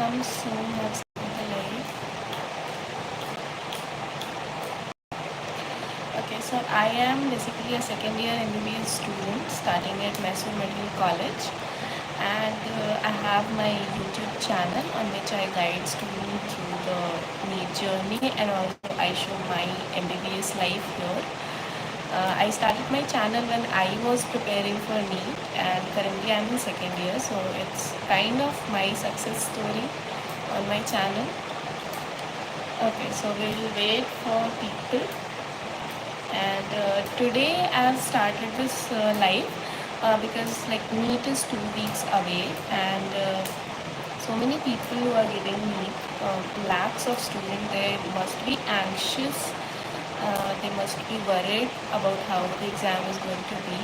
come soon. Have the life. Okay, so I am basically a second year MBBS student starting at Mysore Medical College, and I have my YouTube channel on which I guide students through the NEET journey, and also I show my MBBS life here. I started my channel when I was preparing for NEET, and currently I'm in second year, so it's kind of my success story on my channel. Okay, so we'll wait for people. And today I've started this live because like NEET is 2 weeks away, and so many people who are giving NEET, lakhs of students, they must be anxious. They must be worried about how the exam is going to be.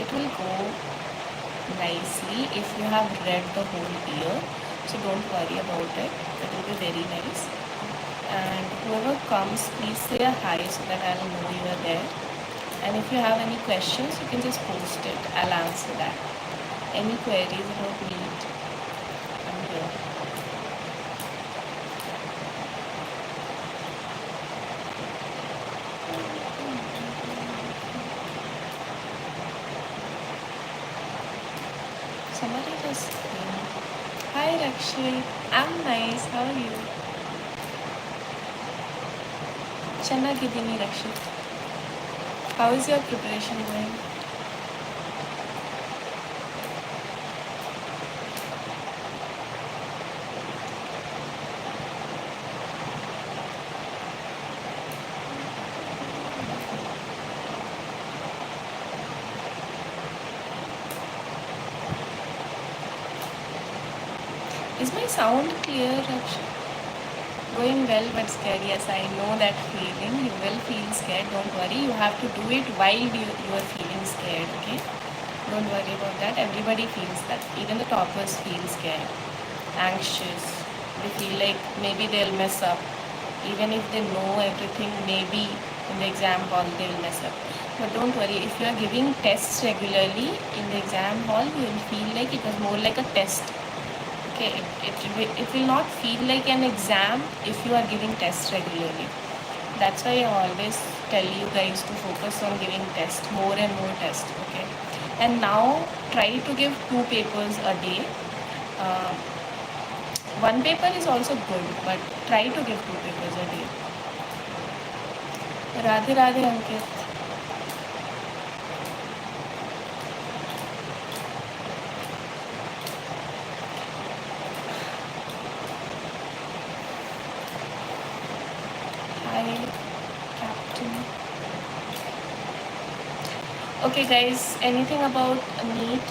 It will go nicely if you have read the whole year, so don't worry about it. It will be very nice. And whoever comes, please say a hi so that I'll know you are there. And if you have any questions, you can just post it. I'll answer that. Any queries about NEET, I'm here. Somebody just came. Hi Rakshi, I'm nice. How are you? Chennagidini Rakshi. How is your preparation going? Is my sound clear, Rakshi? Going well but scared. Yes, I know that feeling. You will feel scared. Don't worry. You have to do it while you are feeling scared. Okay? Don't worry about that. Everybody feels that. Even the toppers feel scared, anxious. They feel like maybe they'll mess up. Even if they know everything, maybe in the exam hall they'll mess up. But don't worry. If you are giving tests regularly in the exam hall, you will feel like it was more like a test. Okay, it will not feel like an exam if you are giving tests regularly. That's why I always tell you guys to focus on giving tests, more and more tests. Okay, and now try to give 2 papers a day. One paper is also good, but try to give 2 papers a day. Radhe Radhe Ankit. Hi, Captain. Okay, guys, anything about NEET?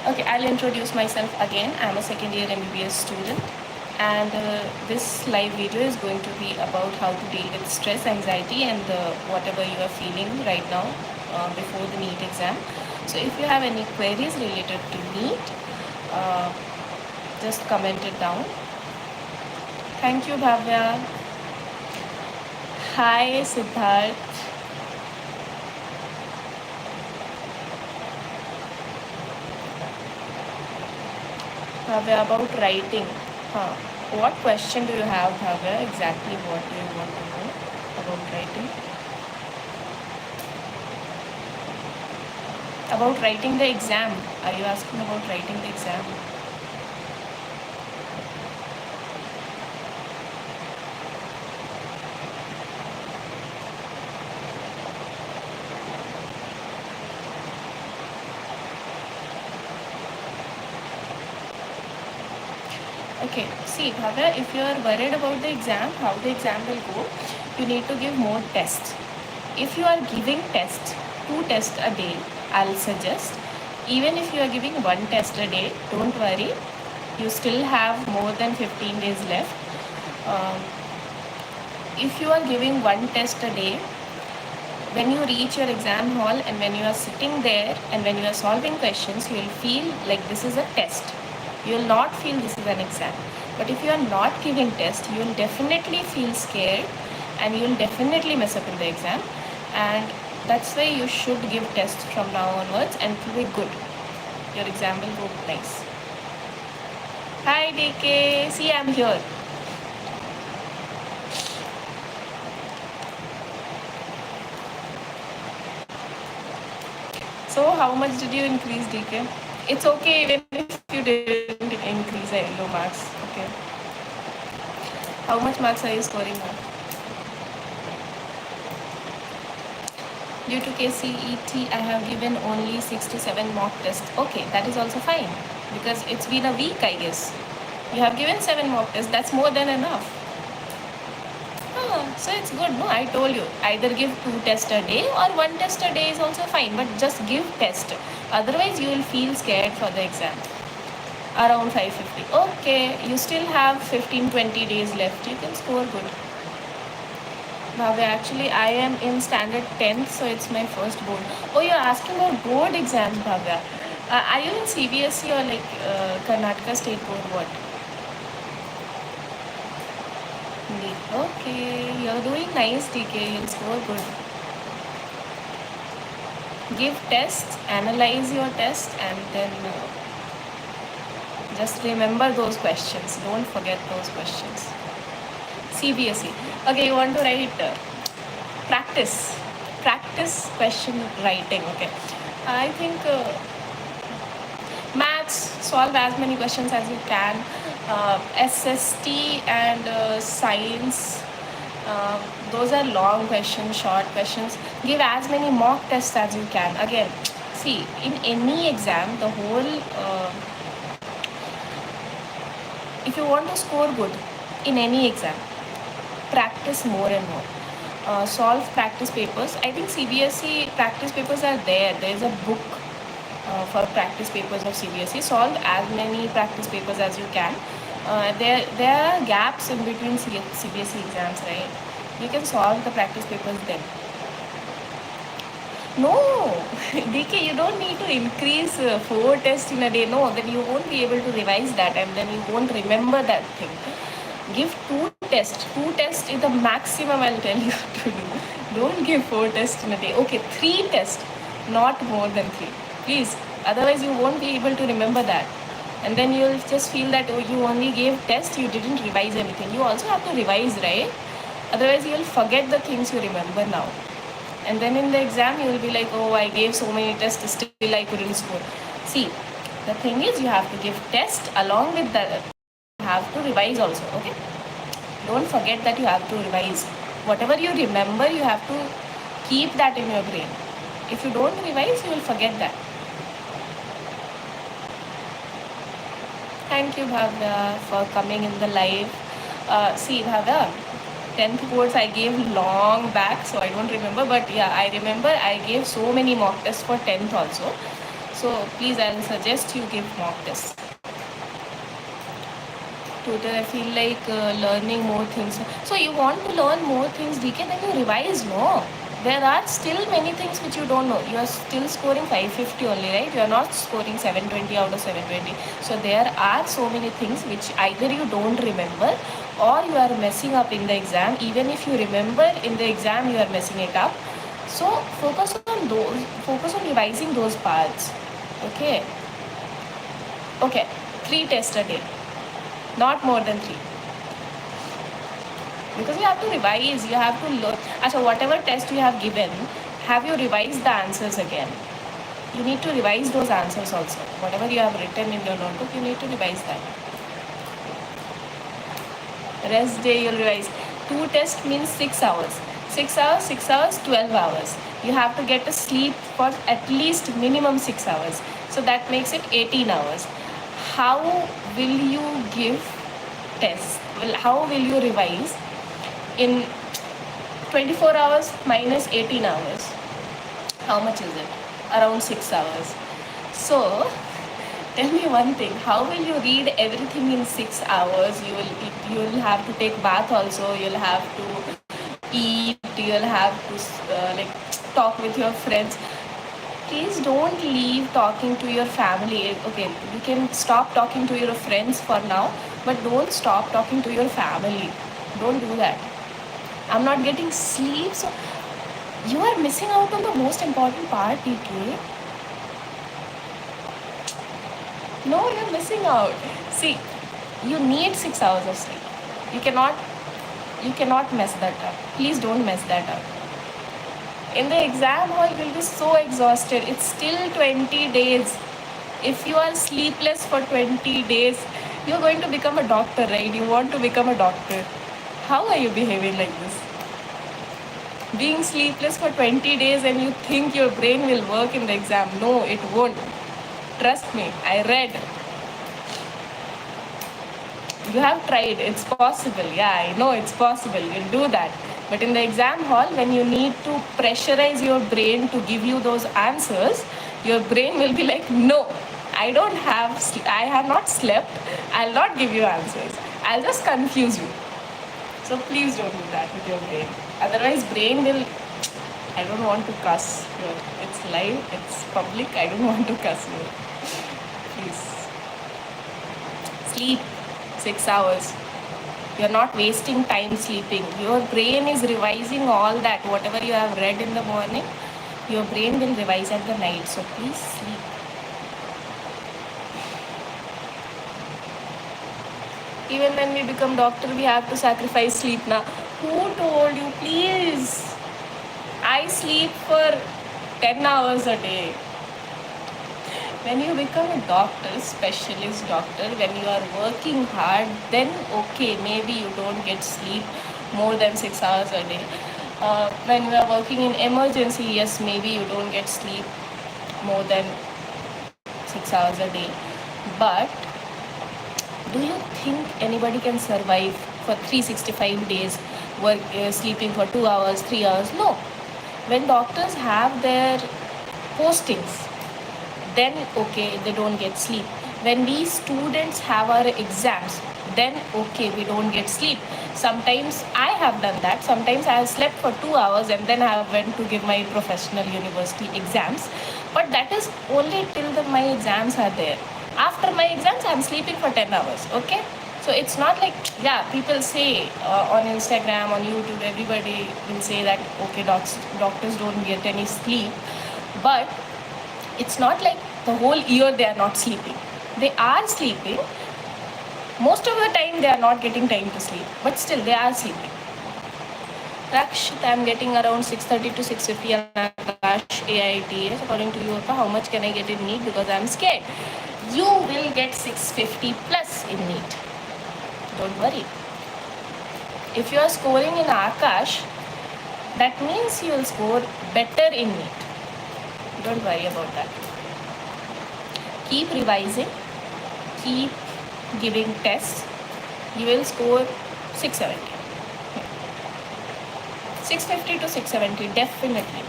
Okay, I'll introduce myself again. I'm a second year MBBS student, and this live video is going to be about how to deal with stress, anxiety, and whatever you are feeling right now before the NEET exam. So if you have any queries related to NEET, just comment it down. Thank you, Bhavya. Hi, Siddharth. Bhavya, about writing. What question do you have, Bhavya? Exactly what do you want to know about writing? About writing the exam. Are you asking about writing the exam? Okay, see, Bhavya, if you are worried about the exam, how the exam will go, you need to give more tests. If you are giving tests, 2 tests a day, I'll suggest. Even if you are giving 1 test a day, don't worry. You still have more than 15 days left. If you are giving 1 test a day, when you reach your exam hall and when you are sitting there and when you are solving questions, you will feel like this is a test. You will not feel this is an exam. But if you are not giving test, you will definitely feel scared and you will definitely mess up in the exam. And that's why you should give tests from now onwards, and it will be good. Your exam will go nice. Hi DK, see I'm here. So how much did you increase DK? It's okay even if you didn't increase your marks. Okay. How much marks are you scoring now? Due to KCET, I have given only 6 to 7 mock tests. Okay, that is also fine because it's been a week, I guess. You have given 7 mock tests. That's more than enough. So it's good. No, I told you either give 2 tests a day or 1 test a day is also fine. But just give test. Otherwise, you will feel scared for the exam. Around 550. Okay, you still have 15-20 days left. You can score good. Bhavya, actually, I am in standard 10th, so it's my first board. Oh, you're asking about board exams, Bhavya. Are you in CBSE or like Karnataka State Board? What? NEET. Okay, you're doing nice, TK. You'll score good. Give tests, analyze your test, and then just remember those questions. Don't forget those questions. CBSE. Okay, you want to write practice. Practice question writing. Okay. I think maths, solve as many questions as you can. SST and science, those are long questions, short questions. Give as many mock tests as you can. Again, see, in any exam, the whole if you want to score good in any exam, practice more and more. Solve practice papers. I think CBSE practice papers are there. There is a book for practice papers of CBSE. Solve as many practice papers as you can. There are gaps in between CBSE exams, right? You can solve the practice papers then. No, DK, you don't need to increase 4 tests in a day. No, then you won't be able to revise that and then you won't remember that thing. Give 2 tests. 2 tests is the maximum I'll tell you to do. Don't give 4 tests in a day. Okay, 3 tests, not more than 3. Please. Otherwise, you won't be able to remember that. And then you'll just feel that, oh, you only gave test, you didn't revise anything. You also have to revise, right? Otherwise, you'll forget the things you remember now. And then in the exam, you will be like, oh, I gave so many tests, still I couldn't score. See, the thing is, you have to give test along with that. You have to revise also, okay? Don't forget that you have to revise. Whatever you remember, you have to keep that in your brain. If you don't revise, you will forget that. Thank you, Bhavya, for coming in the live. See, Bhavya, 10th boards I gave long back, so I don't remember. But yeah, I remember I gave so many mock tests for 10th also. So please, I'll suggest you give mock tests. Tutor, I feel like learning more things. So you want to learn more things, DK, then you revise, no? There are still many things which you don't know. You are still scoring 550 only, right? You are not scoring 720 out of 720. So there are so many things which either you don't remember or you are messing up in the exam. Even if you remember in the exam, you are messing it up. So focus on those. Focus on revising those parts. Okay. Okay. 3 tests a day. Not more than 3. Because you have to revise, you have to learn. So whatever test you have given, have you revised the answers again? You need to revise those answers also. Whatever you have written in your notebook, you need to revise that. Rest day you'll revise. 2 tests means 6 hours. 6 hours, 6 hours, 12 hours. You have to get a sleep for at least minimum 6 hours. So that makes it 18 hours. How will you give tests? Well, how will you revise in 24 hours minus 18 hours? How much is it? Around 6 hours. So tell me one thing, how will you read everything in 6 hours? You will have to take bath also, you'll have to eat, you'll have to like talk with your friends. Please don't leave talking to your family. Okay, you can stop talking to your friends for now, but don't stop talking to your family. Don't do that. I'm not getting sleep, so you are missing out on the most important part, PK. No, you're missing out. See, You need 6 hours of sleep. You cannot mess that up. Please don't mess that up. In the exam hall, you'll be so exhausted. It's still 20 days. If you are sleepless for 20 days, you're going to become a doctor, right? You want to become a doctor. How are you behaving like this? Being sleepless for 20 days and you think your brain will work in the exam. No, it won't. Trust me, I read. You have tried, it's possible. Yeah, I know it's possible. You'll do that. But in the exam hall, when you need to pressurize your brain to give you those answers, your brain will be like, no, I have not slept. I'll not give you answers. I'll just confuse you. So please don't do that with your brain. Otherwise, brain will, I don't want to cuss here. It's live, it's public. I don't want to cuss here. Please. Sleep 6 hours. You're not wasting time sleeping. Your brain is revising all that. Whatever you have read in the morning, your brain will revise at the night. So please sleep. Even when we become doctor, we have to sacrifice sleep now. Who told you? Please. I sleep for 10 hours a day. When you become a doctor, specialist doctor, when you are working hard, then okay, maybe you don't get sleep more than 6 hours a day. When you are working in emergency, yes, maybe you don't get sleep more than 6 hours a day. But do you think anybody can survive for 365 days sleeping for 2 hours, 3 hours? No. When doctors have their postings, then okay, they don't get sleep. When we students have our exams, then okay, we don't get sleep. Sometimes I have done that. Sometimes I have slept for 2 hours and then I went to give my professional university exams. But that is only till my exams are there. After my exams, I'm sleeping for 10 hours, okay? So it's not like, yeah, people say on Instagram, on YouTube, everybody will say that, okay, doctors don't get any sleep. But it's not like the whole year they are not sleeping. They are sleeping. Most of the time they are not getting time to sleep, but still they are sleeping. Rakshit, I'm getting around 6:30 to 6:50 and Akash AITS. According to you, how much can I get in NEET? Because I'm scared. You will get 650 plus in NEET. Don't worry. If you are scoring in Akash, that means you will score better in NEET. Don't worry about that. Keep revising. Keep giving tests. You will score 670. 650 to 670, definitely.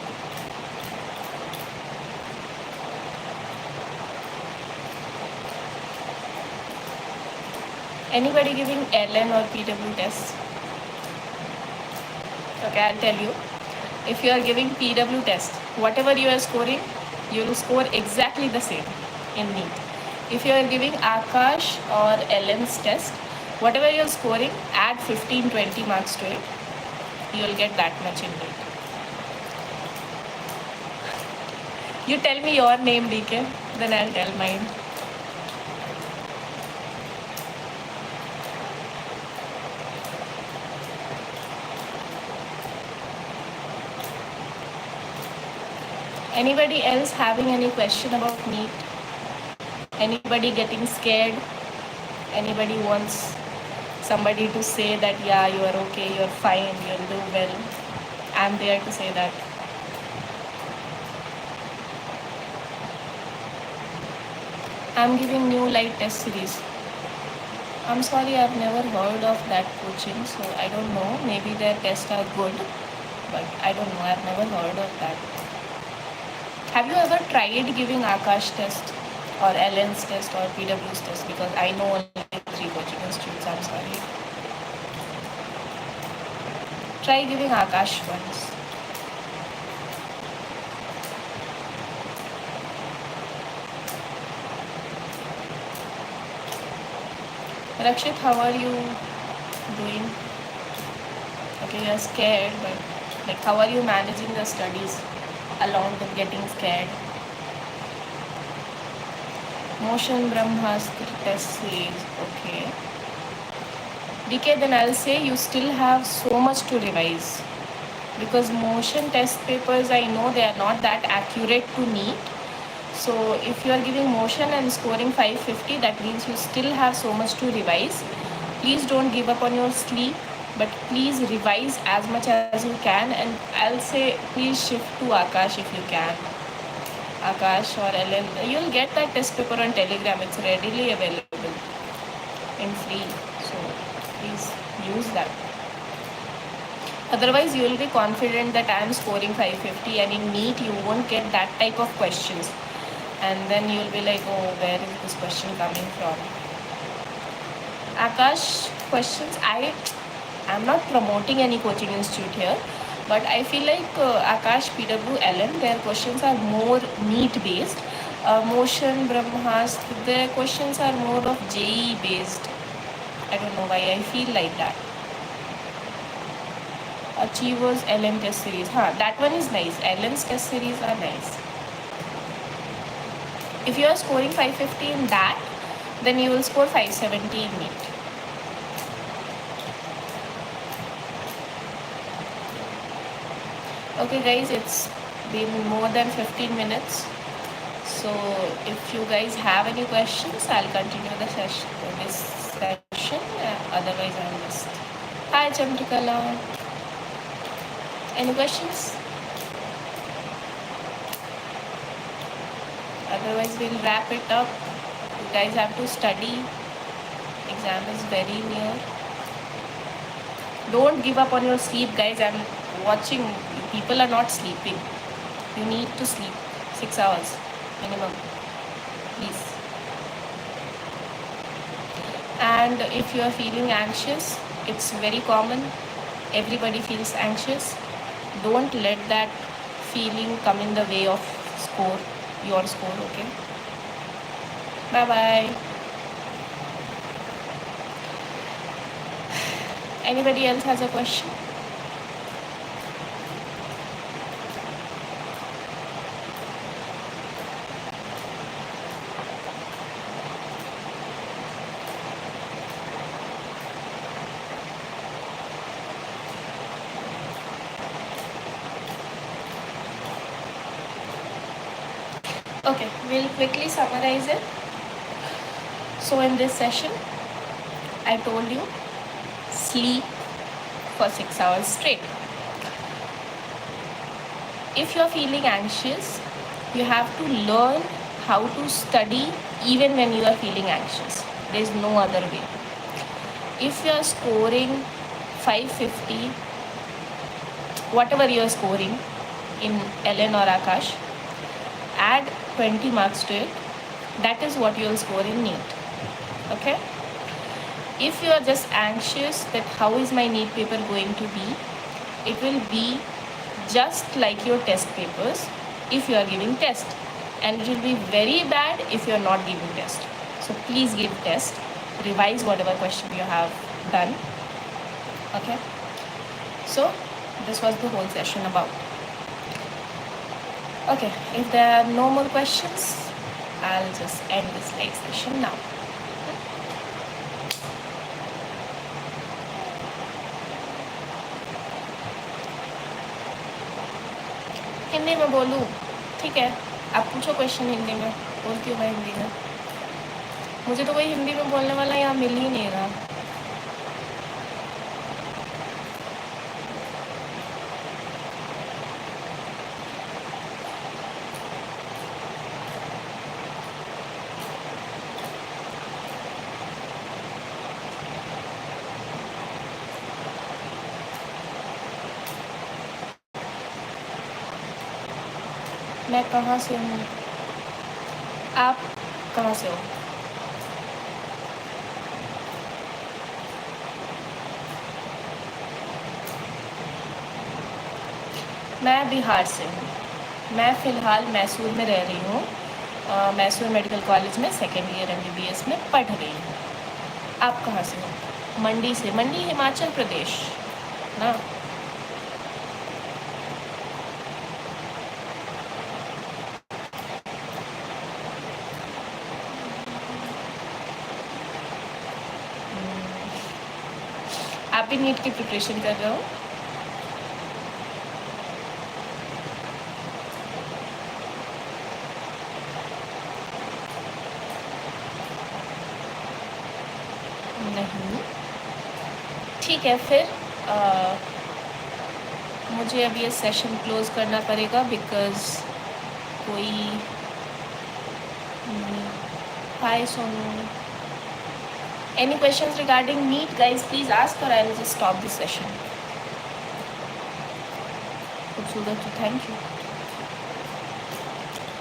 Anybody giving LN or PW tests? Okay, I'll tell you. If you are giving PW test, whatever you are scoring, you will score exactly the same in NEET. If you are giving Akash or LN's test, whatever you are scoring, add 15-20 marks to it. You will get that much in NEET. You tell me your name, DK, then I'll tell mine. Anybody else having any question about NEET? Anybody getting scared? Anybody wants somebody to say that, yeah, you are okay, you're fine, you'll do well? I'm there to say that. I'm giving new light test series. I'm sorry, I've never heard of that coaching, so I don't know. Maybe their tests are good, but I don't know. I've never heard of that. Have you ever tried giving Akash test or LN's test or PW's test? Because I know only 3 coaching institutes. I'm sorry. Try giving Akash once. Rakshit, how are you doing? Okay, you're scared, but like, how are you managing the studies along with getting scared? Motion Brahmastra test series, okay. DK, then I'll say you still have so much to revise, because motion test papers, I know they are not that accurate to NEET. So if you are giving motion and scoring 550, that means you still have so much to revise. Please don't give up on your sleep, but please revise as much as you can. And I'll say please shift to Akash if you can. Akash or LL, you'll get that test paper on Telegram. It's readily available in free. So please use that. Otherwise, you will be confident that I am scoring 550, and in NEET you won't get that type of questions. And then you'll be like, oh, where is this question coming from? Akash, questions, I'm not promoting any coaching institute here, but I feel like Akash, PW, LM, their questions are more NEET based. Motion, Brahmastra, their questions are more of JE based. I don't know why I feel like that. Achievers LM test series. That one is nice. LM's test series are nice. If you are scoring 550 in that, then you will score 570 in NEET. Okay guys, it's been more than 15 minutes. So if you guys have any questions, I'll continue the session. Otherwise, I'll just... Hi Chamtrikala. Any questions? Otherwise, we'll wrap it up. You guys have to study. Exam is very near. Don't give up on your sleep, guys. I'm watching. People are not sleeping. You need to sleep 6 hours minimum, please. And if you are feeling anxious, it's very common. Everybody feels anxious. Don't let that feeling come in the way of your score, okay? Bye-bye. Anybody else has a question? Okay, we'll quickly summarize it. So in this session, I told you, sleep for 6 hours straight. If you're feeling anxious, you have to learn how to study even when you are feeling anxious. There's no other way. If you are scoring 550, whatever you are scoring in LN or Akash, add 20 marks to it. That is what you will score in NEET. Okay? If you are just anxious that how is my NEET paper going to be, it will be just like your test papers if you are giving test, and it will be very bad if you are not giving test. So please give test, revise whatever question you have done. Okay? So this was the whole session about. Okay, if there are no more questions, I'll just end this live session now. Hindi में बोलूँ? ठीक है, आप पूछो question Hindi में, बोलती हूँ मैं हिंदी में. मुझे तो कोई हिंदी में बोलने वाला यहाँ मिल ही नहीं रहा. मैं कहाँ से हूँ? आप कहाँ से हो? मैं बिहार से हूँ. मैं फ़िलहाल मैसूर में रह रही हूँ. मैसूर मेडिकल कॉलेज में सेकेंड ईयर MBBS में पढ़ रही हूँ. आप कहाँ से हो? मंडी से. मंडी हिमाचल प्रदेश ना. आप भी नीट की प्रिपरेशन कर रहे हो? नहीं। ठीक है, फिर मुझे अब ये सेशन क्लोज़ करना पड़ेगा बिकॉज़ कोई हाय Sonu, any questions regarding NEET guys, please ask or I'll just stop the session. खूबसूरत, थैंक यू।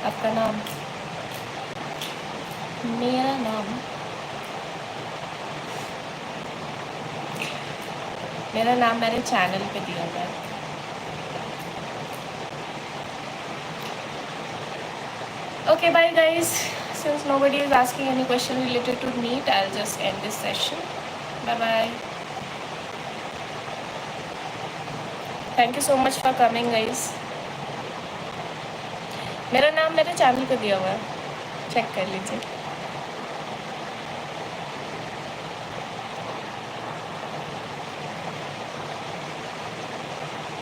आपका नाम? मेरा नाम मैंने चैनल पे दिया हुआ है। Okay, bye guys. Since nobody is asking any question related to NEET, I'll just end this session. Bye bye. Thank you so much for coming guys. मेरा नाम मेरे चैनल पे दिया हुआ है, चेक कर लीजिए।